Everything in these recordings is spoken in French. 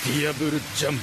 Diable Jump.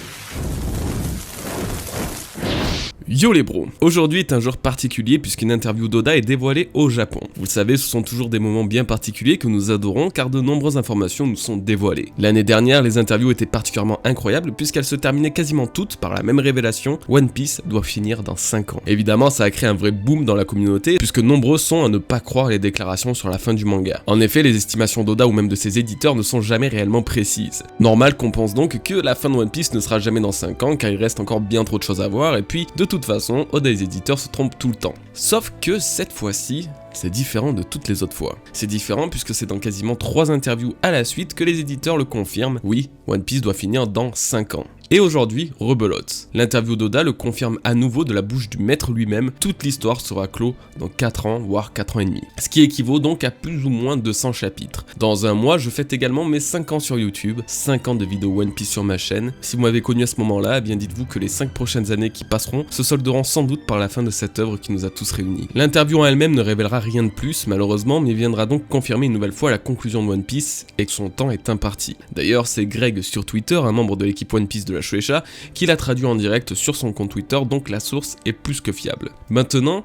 Yo les bros, aujourd'hui est un jour particulier puisqu'une interview d'Oda est dévoilée au Japon. Vous le savez, ce sont toujours des moments bien particuliers que nous adorons car de nombreuses informations nous sont dévoilées. L'année dernière, les interviews étaient particulièrement incroyables puisqu'elles se terminaient quasiment toutes par la même révélation: One Piece doit finir dans 5 ans. Évidemment, ça a créé un vrai boom dans la communauté puisque nombreux sont à ne pas croire les déclarations sur la fin du manga. En effet, les estimations d'Oda ou même de ses éditeurs ne sont jamais réellement précises. Normal qu'on pense donc que la fin de One Piece ne sera jamais dans 5 ans car il reste encore bien trop de choses à voir et puis de toute façon, Oda et les éditeurs se trompent tout le temps. Sauf que cette fois-ci, c'est différent de toutes les autres fois. C'est différent puisque c'est dans quasiment 3 interviews à la suite que les éditeurs le confirment: oui, One Piece doit finir dans 5 ans. Et aujourd'hui, rebelote. L'interview d'Oda le confirme à nouveau de la bouche du maître lui-même: toute l'histoire sera clos dans 4 ans, voire 4 ans et demi. Ce qui équivaut donc à plus ou moins 200 chapitres. Dans un mois, je fête également mes 5 ans sur YouTube, 5 ans de vidéos One Piece sur ma chaîne. Si vous m'avez connu à ce moment-là, eh bien dites-vous que les 5 prochaines années qui passeront se solderont sans doute par la fin de cette œuvre qui nous a tous réunis. L'interview en elle-même ne révélera rien de plus, malheureusement, mais viendra donc confirmer une nouvelle fois la conclusion de One Piece et que son temps est imparti. D'ailleurs, c'est Greg sur Twitter, un membre de l'équipe One Piece de la Shueisha, qui l'a traduit en direct sur son compte Twitter, donc la source est plus que fiable. Maintenant,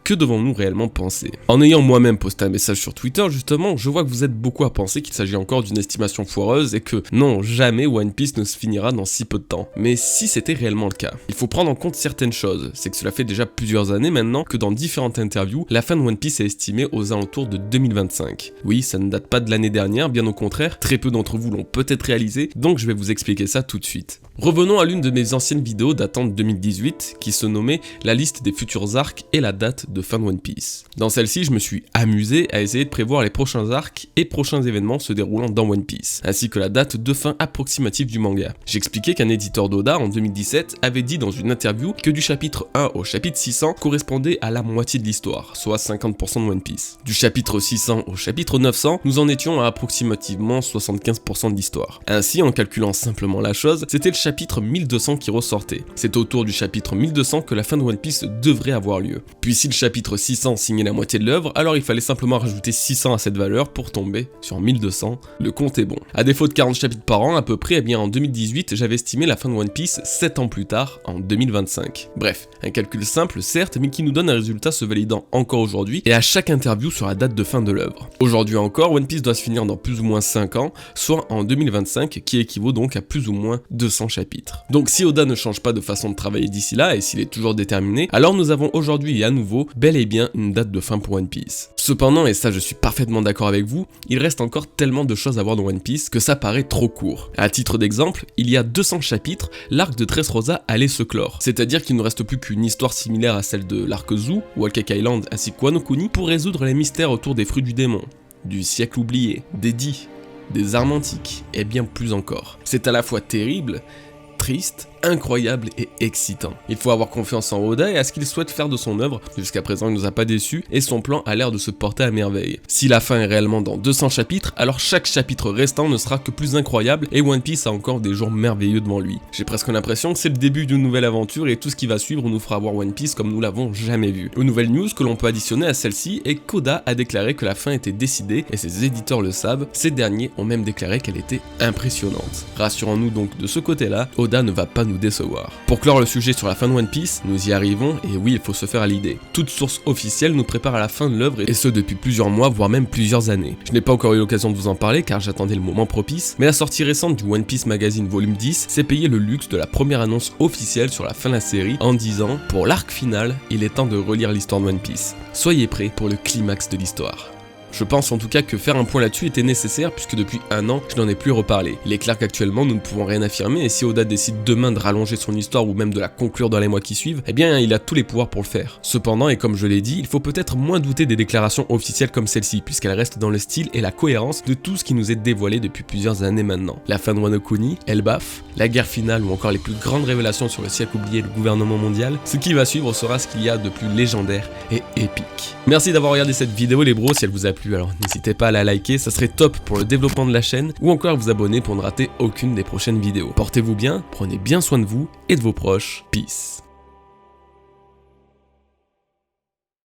que devons-nous réellement penser? En ayant moi-même posté un message sur Twitter, justement, je vois que vous êtes beaucoup à penser qu'il s'agit encore d'une estimation foireuse et que non, jamais One Piece ne se finira dans si peu de temps. Mais si c'était réellement le cas, il faut prendre en compte certaines choses. C'est que cela fait déjà plusieurs années maintenant que dans différentes interviews, la fin de One Piece est estimée aux alentours de 2025. Oui, ça ne date pas de l'année dernière, bien au contraire, très peu d'entre vous l'ont peut-être réalisé, donc je vais vous expliquer ça tout de suite. Revenons à l'une de mes anciennes vidéos datant de 2018, qui se nommait la liste des futurs arcs et la date de fin de One Piece. Dans celle-ci, je me suis amusé à essayer de prévoir les prochains arcs et prochains événements se déroulant dans One Piece, ainsi que la date de fin approximative du manga. J'expliquais qu'un éditeur d'Oda en 2017 avait dit dans une interview que du chapitre 1 au chapitre 600 correspondait à la moitié de l'histoire, soit 50% de One Piece. Du chapitre 600 au chapitre 900, nous en étions à approximativement 75% de l'histoire. Ainsi, en calculant simplement la chose, c'était le chapitre 1200 qui ressortait. C'est autour du chapitre 1200 que la fin de One Piece devrait avoir lieu. Puis si le chapitre 600 signait la moitié de l'œuvre, alors il fallait simplement rajouter 600 à cette valeur pour tomber sur 1200. Le compte est bon. À défaut de 40 chapitres par an à peu près, eh bien en 2018, j'avais estimé la fin de One Piece 7 ans plus tard, en 2025. Bref, un calcul simple certes, mais qui nous donne un résultat se validant encore aujourd'hui et à chaque interview sur la date de fin de l'œuvre. Aujourd'hui encore, One Piece doit se finir dans plus ou moins 5 ans, soit en 2025, qui équivaut donc à plus ou moins 200 chapitres. Donc si Oda ne change pas de façon de travailler d'ici là, et s'il est toujours déterminé, alors nous avons aujourd'hui et à nouveau bel et bien une date de fin pour One Piece. Cependant, et ça je suis parfaitement d'accord avec vous, il reste encore tellement de choses à voir dans One Piece que ça paraît trop court. À titre d'exemple, il y a 200 chapitres, l'arc de Dressrosa allait se clore. C'est-à-dire qu'il ne reste plus qu'une histoire similaire à celle de l'arc Zou, Whole-Cake Island ainsi que Wano Kuni pour résoudre les mystères autour des fruits du démon, du siècle oublié, des dits, des armes antiques et bien plus encore. C'est à la fois terrible, triste, incroyable et excitant. Il faut avoir confiance en Oda et à ce qu'il souhaite faire de son œuvre. Jusqu'à présent, il nous a pas déçus et son plan a l'air de se porter à merveille. Si la fin est réellement dans 200 chapitres, alors chaque chapitre restant ne sera que plus incroyable et One Piece a encore des jours merveilleux devant lui. J'ai presque l'impression que c'est le début d'une nouvelle aventure et tout ce qui va suivre nous fera voir One Piece comme nous l'avons jamais vu. Une nouvelle news que l'on peut additionner à celle-ci est qu'Oda a déclaré que la fin était décidée et ses éditeurs le savent. Ces derniers ont même déclaré qu'elle était impressionnante. Rassurons-nous donc de ce côté-là, Oda ne va pas nous décevoir. Pour clore le sujet sur la fin de One Piece, nous y arrivons et oui, il faut se faire à l'idée. Toute source officielle nous prépare à la fin de l'œuvre et ce depuis plusieurs mois voire même plusieurs années. Je n'ai pas encore eu l'occasion de vous en parler car j'attendais le moment propice, mais la sortie récente du One Piece Magazine volume 10 s'est payé le luxe de la première annonce officielle sur la fin de la série en disant: pour l'arc final, il est temps de relire l'histoire de One Piece. Soyez prêts pour le climax de l'histoire. Je pense en tout cas que faire un point là-dessus était nécessaire puisque depuis un an, je n'en ai plus reparlé. Il est clair qu'actuellement, nous ne pouvons rien affirmer et si Oda décide demain de rallonger son histoire ou même de la conclure dans les mois qui suivent, eh bien il a tous les pouvoirs pour le faire. Cependant, et comme je l'ai dit, il faut peut-être moins douter des déclarations officielles comme celle-ci puisqu'elle reste dans le style et la cohérence de tout ce qui nous est dévoilé depuis plusieurs années maintenant. La fin de Wano Kuni, Elbaf, la guerre finale ou encore les plus grandes révélations sur le siècle oublié et le gouvernement mondial, ce qui va suivre sera ce qu'il y a de plus légendaire et épique. Merci d'avoir regardé cette vidéo les bros, si elle vous a plu, alors n'hésitez pas à la liker, ça serait top pour le développement de la chaîne, ou encore à vous abonner pour ne rater aucune des prochaines vidéos. Portez-vous bien, prenez bien soin de vous et de vos proches, peace.